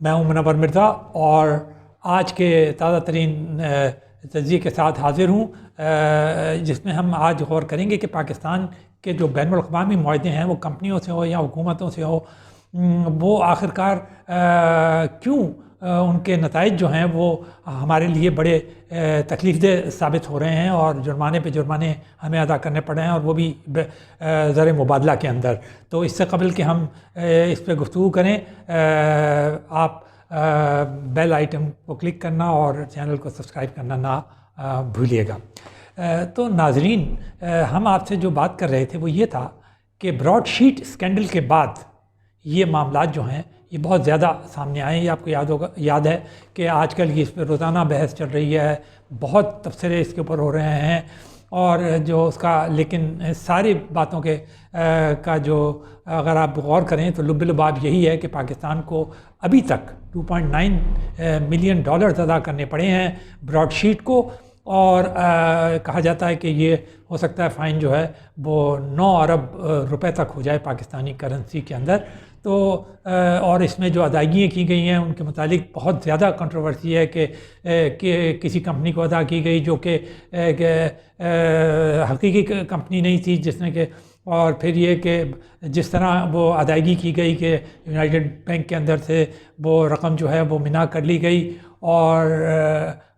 میں ہوں منور مرزا اور آج کے تازہ ترین تجزیے کے ساتھ حاضر ہوں، جس میں ہم آج غور کریں گے کہ پاکستان کے جو بین الاقوامی معاہدے ہیں وہ کمپنیوں سے ہو یا حکومتوں سے ہو، وہ آخرکار کیوں ان کے نتائج جو ہیں وہ ہمارے لیے بڑے تکلیف دہ ثابت ہو رہے ہیں اور جرمانے پہ جرمانے ہمیں ادا کرنے پڑ رہے ہیں، اور وہ بھی زر مبادلہ کے اندر۔ تو اس سے قبل کہ ہم اس پہ گفتگو کریں، آپ بیل آئٹم کو کلک کرنا اور چینل کو سبسکرائب کرنا نہ بھولیے گا۔ تو ناظرین، ہم آپ سے جو بات کر رہے تھے وہ یہ تھا کہ براڈ شیٹ اسکینڈل کے بعد یہ معاملات جو ہیں یہ بہت زیادہ سامنے آئے ہیں۔ یہ آپ کو یاد ہے کہ آج کل یہ اس پہ روزانہ بحث چل رہی ہے، بہت تبصرے اس کے اوپر ہو رہے ہیں، اور جو اس کا لیکن ساری باتوں کے کا جو اگر آپ غور کریں تو لب لباب یہی ہے کہ پاکستان کو ابھی تک 2.9 ملین ڈالرز ادا کرنے پڑے ہیں براڈ شیٹ کو، اور کہا جاتا ہے کہ یہ ہو سکتا ہے فائن جو ہے وہ 9 ارب روپے تک ہو جائے پاکستانی کرنسی کے اندر۔ تو اور اس میں جو ادائیگیاں کی گئی ہیں ان کے متعلق بہت زیادہ کنٹروورسی ہے کہ کسی کمپنی کو ادا کی گئی جو کہ حقیقی کمپنی نہیں تھی جس نے کہ، اور پھر یہ کہ جس طرح وہ ادائیگی کی گئی کہ یونائٹڈ بینک کے اندر سے وہ رقم جو ہے وہ منع کر لی گئی، اور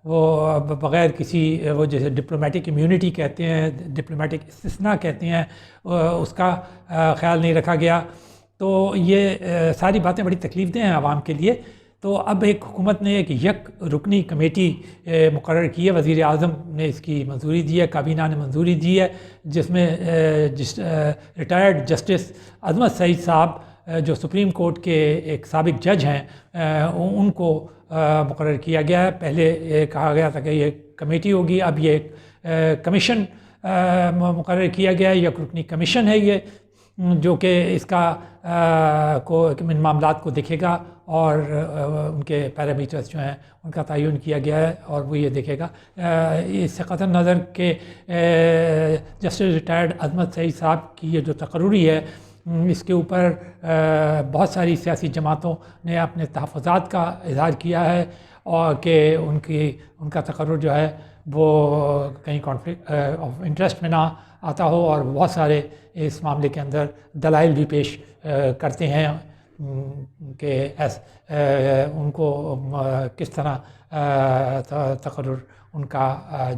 وہ بغیر کسی وہ جیسے ڈپلومیٹک امیونٹی کہتے ہیں، ڈپلومیٹک استثناء کہتے ہیں، اس کا خیال نہیں رکھا گیا۔ تو یہ ساری باتیں بڑی تکلیف دہ ہیں عوام کے لیے۔ تو اب ایک حکومت نے ایک یک رکنی کمیٹی مقرر کی ہے، وزیر اعظم نے اس کی منظوری دی ہے، کابینہ نے منظوری دی ہے، جس میں ریٹائرڈ جسٹس عظمت سعید صاحب جو سپریم کورٹ کے ایک سابق جج ہیں ان کو مقرر کیا گیا ہے۔ پہلے یہ کہا گیا تھا کہ یہ کمیٹی ہوگی، اب یہ ایک کمیشن مقرر کیا گیا ہے، یک رکنی کمیشن ہے یہ، جو کہ اس کا ان معاملات کو دیکھے گا اور ان کے پیرامیٹرز جو ہیں ان کا تعین کیا گیا ہے، اور وہ یہ دیکھے گا۔ اس سے قطع نظر کہ جسٹس ریٹائرڈ عظمت سعید صاحب کی یہ جو تقرری ہے اس کے اوپر بہت ساری سیاسی جماعتوں نے اپنے تحفظات کا اظہار کیا ہے، اور کہ ان کا تقرر جو ہے وہ کہیں کانفلکٹ آف انٹرسٹ میں نہ آتا ہو، اور بہت سارے اس معاملے کے اندر دلائل بھی پیش کرتے ہیں کہ ان کو کس طرح تقرر ان کا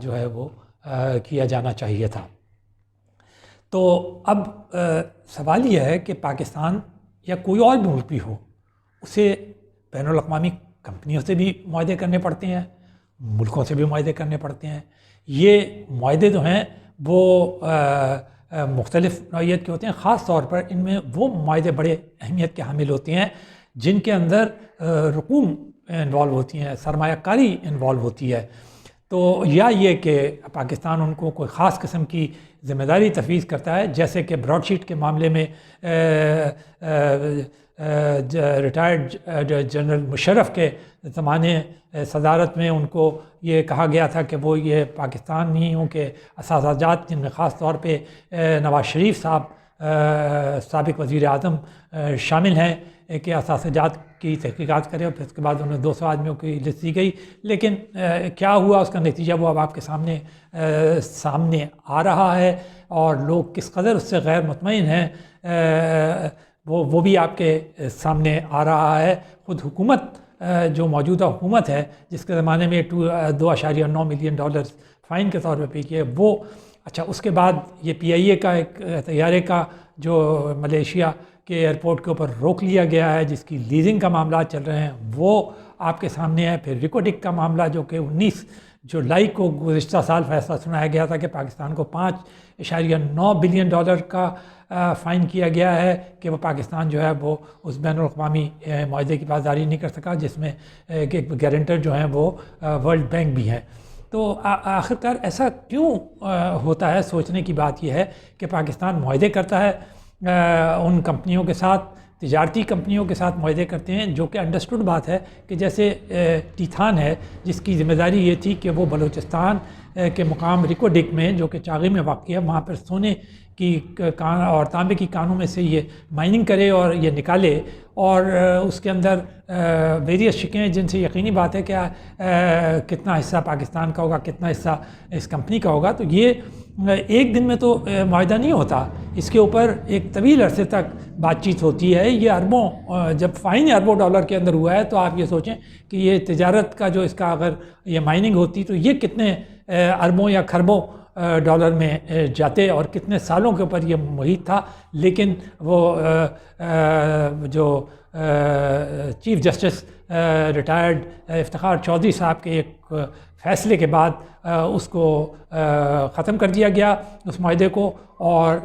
جو ہے وہ کیا جانا چاہیے تھا۔ تو اب سوال یہ ہے کہ پاکستان یا کوئی اور بھی ملک بھی ہو، اسے بین الاقوامی کمپنیوں سے بھی معاہدے کرنے پڑتے ہیں، ملکوں سے بھی معاہدے کرنے پڑتے ہیں۔ یہ معاہدے جو ہیں وہ مختلف نوعیت کے ہوتے ہیں، خاص طور پر ان میں وہ معاہدے بڑے اہمیت کے حامل ہوتے ہیں جن کے اندر رقوم انوالو ہوتی ہیں، سرمایہ کاری انوالو ہوتی ہے۔ تو یا یہ کہ پاکستان ان کو کوئی خاص قسم کی ذمہ داری تفویض کرتا ہے، جیسے کہ براڈ شیٹ کے معاملے میں ریٹائرڈ جنرل مشرف کے زمانے صدارت میں ان کو یہ کہا گیا تھا کہ وہ یہ پاکستانیوں کے اثاثاجات، جن میں خاص طور پہ نواز شریف صاحب سابق وزیر اعظم شامل ہیں، کہ اثاثاجات کی تحقیقات کرے، اور پھر اس کے بعد انہیں 200 آدمیوں کی لسٹ دی گئی۔ لیکن کیا ہوا اس کا نتیجہ وہ اب آپ کے سامنے آ رہا ہے، اور لوگ کس قدر اس سے غیر مطمئن ہیں وہ بھی آپ کے سامنے آ رہا ہے۔ خود حکومت جو موجودہ حکومت ہے جس کے زمانے میں 2.9 ملین ڈالرز فائن کے طور پہ پے کیے، وہ اچھا اس کے بعد یہ PIA کا ایک طیارے کا جو ملیشیا کے ایئرپورٹ کے اوپر روک لیا گیا ہے، جس کی لیزنگ کا معاملات چل رہے ہیں، وہ آپ کے سامنے ہے۔ پھر ریکوڈک کا معاملہ جو کہ 19 جولائی کو گزشتہ سال فیصلہ سنایا گیا تھا کہ پاکستان کو 5.9 بلین ڈالر کا فائن کیا گیا ہے کہ وہ پاکستان جو ہے وہ اس بین الاقوامی معاہدے کی پاسداری نہیں کر سکا، جس میں گارنٹر جو ہیں وہ ورلڈ بینک بھی ہیں۔ تو آخرکار ایسا کیوں ہوتا ہے؟ سوچنے کی بات یہ ہے کہ پاکستان معاہدے کرتا ہے ان کمپنیوں کے ساتھ، تجارتی کمپنیوں کے ساتھ معاہدے کرتے ہیں، جو کہ انڈرسٹوڈ بات ہے کہ جیسے ٹیتھان ہے جس کی ذمہ داری یہ تھی کہ وہ بلوچستان کے مقام ریکوڈک میں جو کہ چاغی میں واقع ہے، وہاں پر سونے کی اور تانبے کی کانوں میں سے یہ مائننگ کرے اور یہ نکالے، اور اس کے اندر ویریس شکیں ہیں جن سے یقینی بات ہے کہ کتنا حصہ پاکستان کا ہوگا، کتنا حصہ اس کمپنی کا ہوگا. تو یہ ایک دن میں تو معاہدہ نہیں ہوتا، اس کے اوپر ایک طویل عرصے تک بات چیت ہوتی ہے. یہ اربوں، جب فائن اربوں ڈالر کے اندر ہوا ہے تو آپ یہ سوچیں کہ یہ تجارت کا جو اس کا اگر یہ مائننگ ہوتی تو یہ کتنے اربوں یا کھربوں ڈالر میں جاتے اور کتنے سالوں کے اوپر یہ محیط تھا. لیکن وہ جو chief justice retired Iftikhar Chaudhry صاحب کے ایک فیصلے کے بعد اس کو ختم کر دیا گیا اس معاہدے کو، اور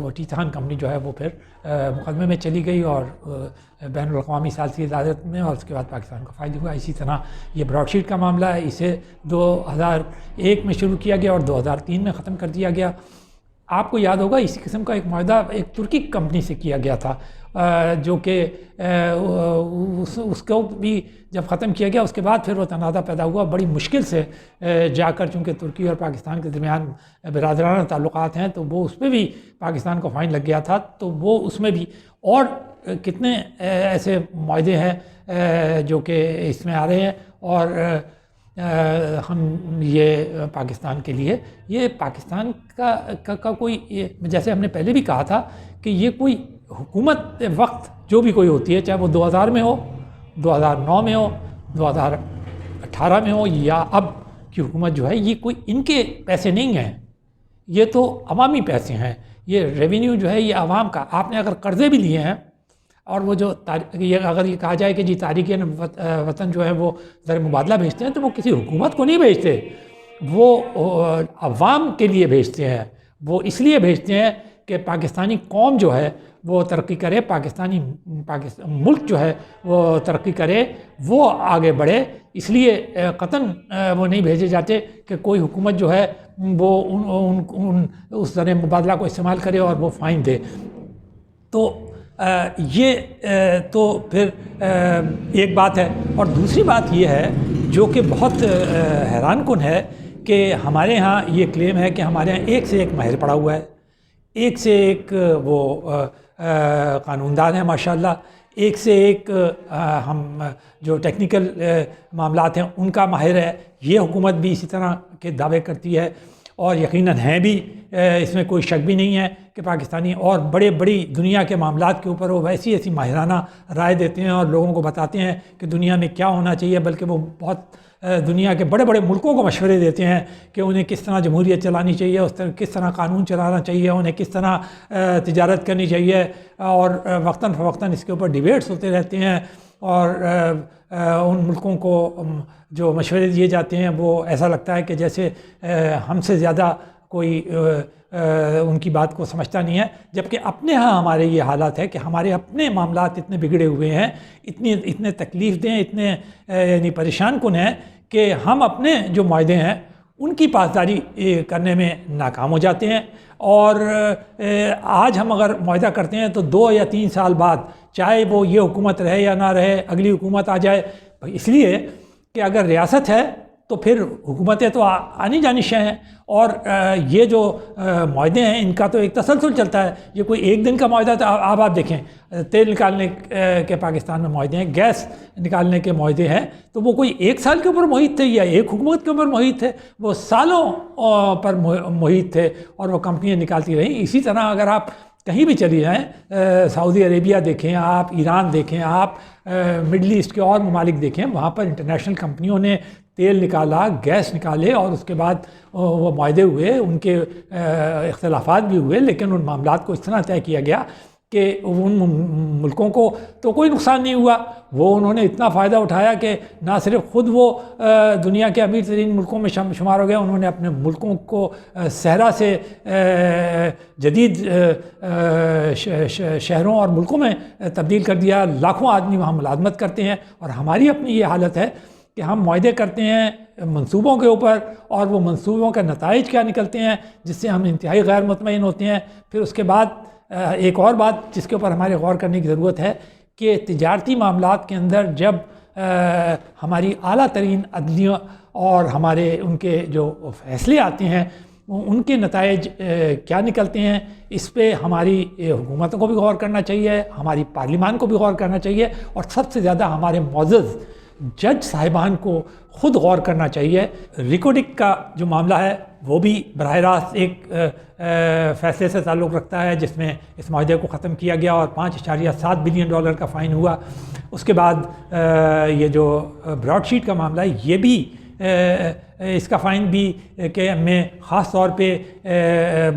وہ ٹیتھان کمپنی جو ہے وہ پھر مقدمے میں چلی گئی اور بین الاقوامی ثالثی عدالت میں، اور اس کے بعد پاکستان کو فائدہ ہوا. اسی طرح یہ براڈ شیٹ کا معاملہ ہے، اسے 2001 میں شروع کیا گیا اور 2003 میں ختم کر دیا گیا. آپ کو یاد ہوگا اسی قسم کا ایک معاہدہ ایک ترکی کمپنی سے کیا گیا تھا، جو کہ اس کو بھی جب ختم کیا گیا اس کے بعد پھر وہ تنازع پیدا ہوا بڑی مشکل سے جا کر، چونکہ ترکی اور پاکستان کے درمیان برادرانہ تعلقات ہیں تو وہ اس پہ بھی پاکستان کو فائن لگ گیا تھا. تو وہ اس میں بھی، اور کتنے ایسے معاہدے ہیں جو کہ اس میں آ رہے ہیں. اور ہم یہ پاکستان کے لیے، یہ پاکستان کا کوئی، جیسے ہم نے پہلے بھی کہا تھا کہ یہ کوئی حکومت وقت جو بھی کوئی ہوتی ہے، چاہے وہ 2000 میں ہو، 2009 میں ہو، 2018 میں ہو، یا اب کی حکومت جو ہے، یہ کوئی ان کے پیسے نہیں ہیں، یہ تو عوامی پیسے ہیں. یہ ریونیو جو ہے یہ عوام کا. آپ نے اگر قرضے بھی لیے ہیں، اور وہ جو اگر یہ کہا جائے کہ جی تارکین وطن جو ہے وہ زر مبادلہ بھیجتے ہیں، تو وہ کسی حکومت کو نہیں بھیجتے، وہ عوام کے لیے بھیجتے ہیں. وہ اس لیے بھیجتے ہیں کہ پاکستانی قوم جو ہے وہ ترقی کرے، پاکستانی ملک جو ہے وہ ترقی کرے، وہ آگے بڑھے. اس لیے قطعاً وہ نہیں بھیجے جاتے کہ کوئی حکومت جو ہے وہ اس زر مبادلہ کو استعمال کرے اور وہ فائن دے. تو یہ تو پھر ایک بات ہے. اور دوسری بات یہ ہے جو کہ بہت حیران کن ہے کہ ہمارے ہاں یہ کلیم ہے کہ ہمارے ہاں ایک سے ایک ماہر پڑا ہوا ہے، ایک سے ایک وہ قانون دان ہیں ماشاءاللہ، ایک سے ایک ہم جو ٹیکنیکل معاملات ہیں ان کا ماہر ہے. یہ حکومت بھی اسی طرح کے دعوے کرتی ہے، اور یقیناً ہیں بھی، اس میں کوئی شک بھی نہیں ہے کہ پاکستانی اور بڑی دنیا کے معاملات کے اوپر وہ ایسی ماہرانہ رائے دیتے ہیں اور لوگوں کو بتاتے ہیں کہ دنیا میں کیا ہونا چاہیے. بلکہ وہ بہت دنیا کے بڑے ملکوں کو مشورے دیتے ہیں کہ انہیں کس طرح جمہوریت چلانی چاہیے، اس طرح کس طرح قانون چلانا چاہیے، انہیں کس طرح تجارت کرنی چاہیے. اور وقتاً فوقتاً اس کے اوپر ڈیبیٹس ہوتے رہتے ہیں، اور ان ملکوں کو جو مشورے دیے جاتے ہیں وہ ایسا لگتا ہے کہ جیسے ہم سے زیادہ کوئی ان کی بات کو سمجھتا نہیں ہے. جبکہ اپنے ہاں ہمارے یہ حالات ہے کہ ہمارے اپنے معاملات اتنے بگڑے ہوئے ہیں، اتنے تکلیف دیں، اتنے یعنی پریشان کن ہیں کہ ہم اپنے جو معاہدے ہیں ان کی پاسداری کرنے میں ناکام ہو جاتے ہیں. اور آج ہم اگر معاہدہ کرتے ہیں تو 2 یا 3 سال بعد، چاہے وہ یہ حکومت رہے یا نہ رہے، اگلی حکومت آ جائے. اس لیے کہ اگر ریاست ہے تو پھر حکومتیں تو آنی جانی شے ہیں، اور یہ جو معاہدے ہیں ان کا تو ایک تسلسل چلتا ہے. یہ کوئی ایک دن کا معاہدہ تو آپ دیکھیں، تیل نکالنے کے پاکستان میں معاہدے ہیں، گیس نکالنے کے معاہدے ہیں، تو وہ کوئی 1 سال کے اوپر محیط تھے یا ایک حکومت کے اوپر محیط تھے، وہ سالوں پر محیط تھے اور وہ کمپنیاں نکالتی رہیں. اسی طرح اگر آپ کہیں بھی چلی جائیں، سعودی عربیہ دیکھیں آپ، ایران دیکھیں آپ، مڈل ایسٹ کے اور ممالک دیکھیں، وہاں پر انٹرنیشنل کمپنیوں نے تیل نکالا، گیس نکالے، اور اس کے بعد وہ معاہدے ہوئے، ان کے اختلافات بھی ہوئے، لیکن ان معاملات کو اس طرح طے کیا گیا کہ ان ملکوں کو تو کوئی نقصان نہیں ہوا. وہ انہوں نے اتنا فائدہ اٹھایا کہ نہ صرف خود وہ دنیا کے امیر ترین ملکوں میں شمار ہو گئے، انہوں نے اپنے ملکوں کو صحرا سے جدید شہروں اور ملکوں میں تبدیل کر دیا. لاکھوں آدمی وہاں ملازمت کرتے ہیں. اور ہماری اپنی یہ حالت ہے کہ ہم معاہدے کرتے ہیں منصوبوں کے اوپر، اور وہ منصوبوں کے نتائج کیا نکلتے ہیں جس سے ہم انتہائی غیر مطمئن ہوتے ہیں. پھر اس کے بعد ایک اور بات جس کے اوپر ہمارے غور کرنے کی ضرورت ہے کہ تجارتی معاملات کے اندر جب ہماری اعلیٰ ترین عدلیہ اور ہمارے ان کے جو فیصلے آتے ہیں ان کے نتائج کیا نکلتے ہیں، اس پہ ہماری حکومتوں کو بھی غور کرنا چاہیے، ہماری پارلیمان کو بھی غور کرنا چاہیے، اور سب سے زیادہ ہمارے معزز جج صاحبان کو خود غور کرنا چاہیے۔ ریکوڈک کا جو معاملہ ہے وہ بھی براہ راست ایک فیصلے سے تعلق رکھتا ہے جس میں اس معاہدے کو ختم کیا گیا اور $5.7 بلین کا فائن ہوا۔ اس کے بعد یہ جو براڈ شیٹ کا معاملہ ہے یہ بھی اس کا فائن بھی کہ میں خاص طور پہ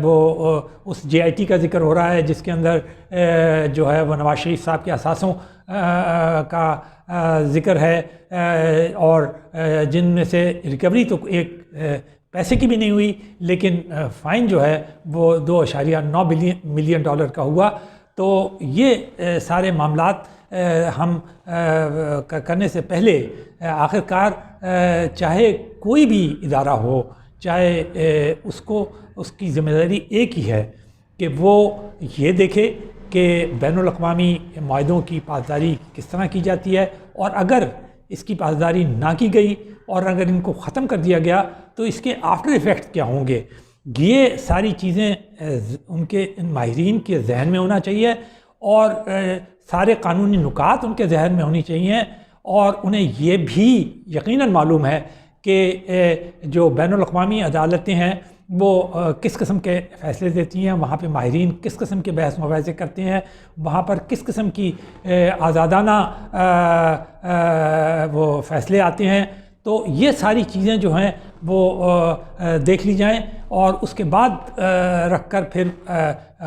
وہ اس JIT کا ذکر ہو رہا ہے جس کے اندر جو ہے وہ نواز شریف صاحب کے اثاثوں کا ذکر ہے، اور جن میں سے ریکوری تو ایک پیسے کی بھی نہیں ہوئی، لیکن فائن جو ہے وہ $2.9 ملین کا ہوا۔ تو یہ سارے معاملات ہم کرنے سے پہلے آخرکار چاہے کوئی بھی ادارہ ہو، چاہے اس کی ذمہ داری ایک ہی ہے کہ وہ یہ دیکھے کہ بین الاقوامی معاہدوں کی پاسداری کس طرح کی جاتی ہے، اور اگر اس کی پاسداری نہ کی گئی اور اگر ان کو ختم کر دیا گیا تو اس کے آفٹر ایفیکٹ کیا ہوں گے۔ یہ ساری چیزیں ان ماہرین کے ذہن میں ہونا چاہیے، اور سارے قانونی نکات ان کے ذہن میں ہونی چاہیے، اور انہیں یہ بھی یقیناً معلوم ہے کہ جو بین الاقوامی عدالتیں ہیں وہ کس قسم کے فیصلے دیتی ہیں، وہاں پہ ماہرین کس قسم کے بحث مباحثے کرتے ہیں، وہاں پر کس قسم کی آزادانہ وہ فیصلے آتے ہیں۔ تو یہ ساری چیزیں جو ہیں وہ دیکھ لی جائیں، اور اس کے بعد رکھ کر پھر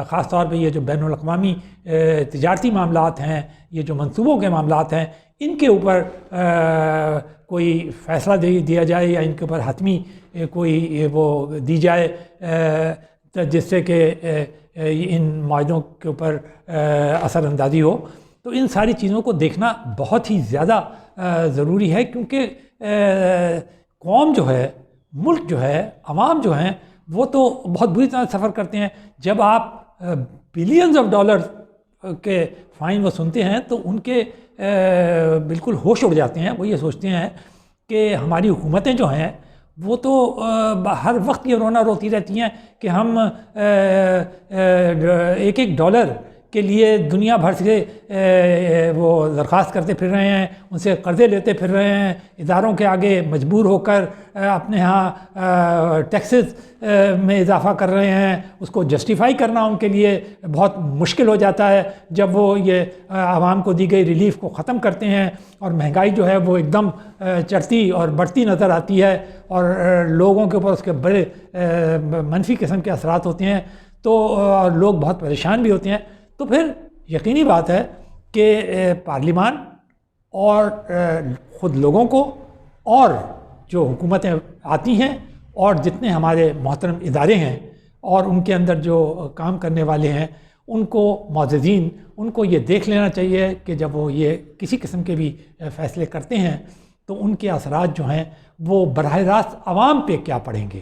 خاص طور پہ یہ جو بین الاقوامی تجارتی معاملات ہیں، یہ جو منصوبوں کے معاملات ہیں، ان کے اوپر کوئی فیصلہ دیا جائے یا ان کے اوپر حتمی کوئی وہ دی جائے جس سے کہ ان معاہدوں کے اوپر اثر اندازی ہو۔ تو ان ساری چیزوں کو دیکھنا بہت ہی زیادہ ضروری ہے، کیونکہ قوم جو ہے، ملک جو ہے، عوام جو ہیں، وہ تو بہت بری طرح سفر کرتے ہیں۔ جب آپ بلینز آف ڈالر کے فائن وہ سنتے ہیں تو ان کے بالکل ہوش اڑ جاتے ہیں۔ وہ یہ سوچتے ہیں کہ ہماری حکومتیں جو ہیں وہ تو ہر وقت یہ رونا روتی رہتی ہیں کہ ہم ایک ڈالر کے لیے دنیا بھر سے وہ درخواست کرتے پھر رہے ہیں، ان سے قرضے لیتے پھر رہے ہیں، اداروں کے آگے مجبور ہو کر اپنے ہاں ٹیکسز میں اضافہ کر رہے ہیں۔ اس کو جسٹیفائی کرنا ان کے لیے بہت مشکل ہو جاتا ہے جب وہ یہ عوام کو دی گئی ریلیف کو ختم کرتے ہیں، اور مہنگائی جو ہے وہ ایک دم چڑھتی اور بڑھتی نظر آتی ہے، اور لوگوں کے اوپر اس کے بڑے منفی قسم کے اثرات ہوتے ہیں، تو لوگ بہت پریشان بھی ہوتے ہیں۔ تو پھر یقینی بات ہے کہ پارلیمان اور خود لوگوں کو، اور جو حکومتیں آتی ہیں، اور جتنے ہمارے محترم ادارے ہیں اور ان کے اندر جو کام کرنے والے ہیں، ان کو معززین، ان کو یہ دیکھ لینا چاہیے کہ جب وہ یہ کسی قسم کے بھی فیصلے کرتے ہیں تو ان کے اثرات جو ہیں وہ براہ راست عوام پہ کیا پڑیں گے۔